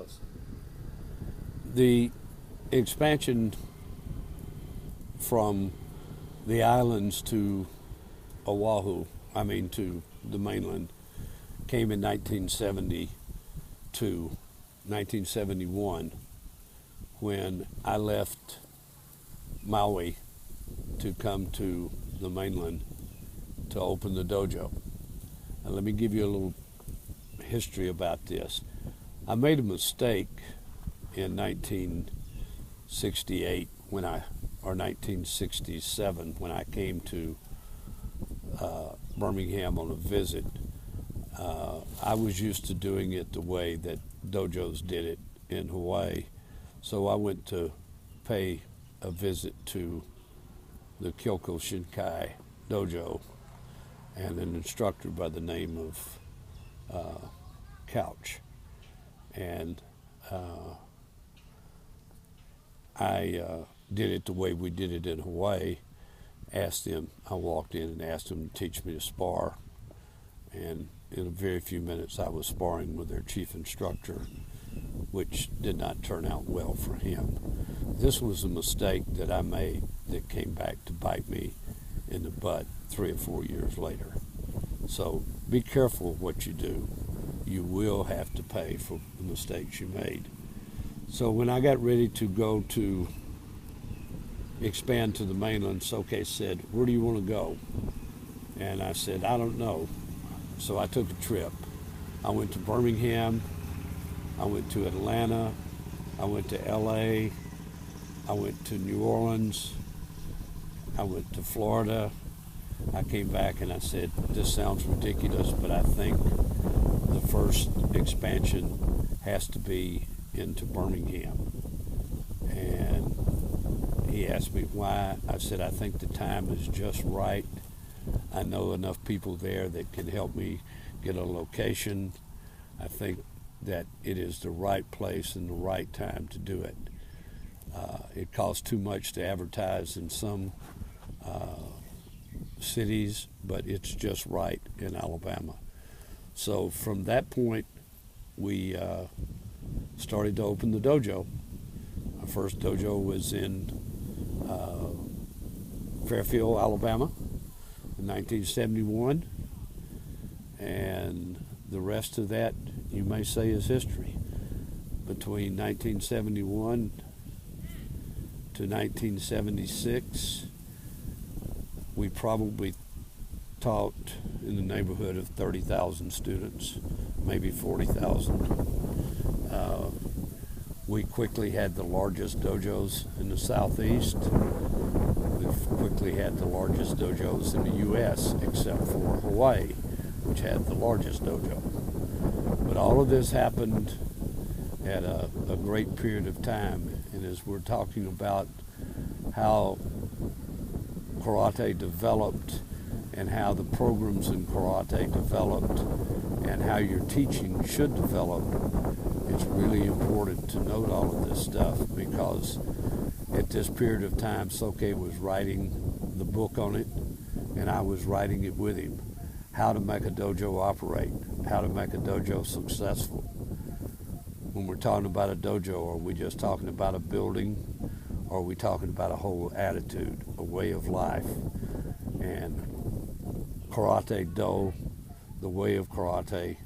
was? The expansion from the islands to to the mainland, came in 1971, when I left Maui to come to the mainland to open the dojo. And let me give you a little history about this. I made a mistake in 1968 or 1967 when I came to Birmingham on a visit. I was used to doing it the way that dojos did it in Hawaii, so I went to pay a visit to the Kyoko Shinkai dojo and an instructor by the name of Couch. And I did it the way we did it in Hawaii. I walked in and asked them to teach me to spar. And in a very few minutes, I was sparring with their chief instructor, which did not turn out well for him. This was a mistake that I made that came back to bite me in the butt 3 or 4 years later. So be careful what you do. You will have to pay for the mistakes you made. So when I got ready to go to expand to the mainland, Soke said, "Where do you want to go?" And I said, "I don't know." So I took a trip. I went to Birmingham, I went to Atlanta, I went to LA, I went to New Orleans, I went to Florida. I came back and I said, "This sounds ridiculous, but I think the first expansion has to be into Birmingham." And he asked me why. I said, "I think the time is just right. I know enough people there that can help me get a location. I think that it is the right place and the right time to do it. It costs too much to advertise in some cities, but it's just right in Alabama." So from that point, we started to open the dojo. Our first dojo was in Fairfield, Alabama, in 1971, and the rest of that, you may say, is history. Between 1971 to 1976, we probably taught in the neighborhood of 30,000 students, maybe 40,000. We quickly had the largest dojos in the Southeast. We've quickly had the largest dojos in the U.S., except for Hawaii, which had the largest dojo. But all of this happened at a great period of time. And as we're talking about how karate developed and how the programs in karate developed and how your teaching should develop, it's really important to note all of this stuff, because at this period of time, Soke was writing the book on it, and I was writing it with him. How to make a dojo operate, how to make a dojo successful. When we're talking about a dojo, are we just talking about a building, or are we talking about a whole attitude, a way of life? And Karate Do, the way of karate,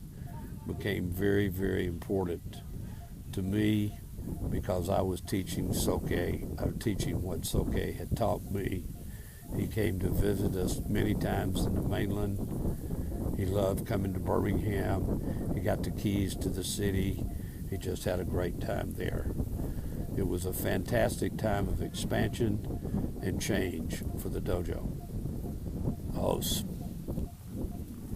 became very, very important to me, because I was teaching what Soke had taught me. He came to visit us many times in the mainland. He loved coming to Birmingham. He got the keys to the city. He just had a great time there. It was a fantastic time of expansion and change for the dojo. Os.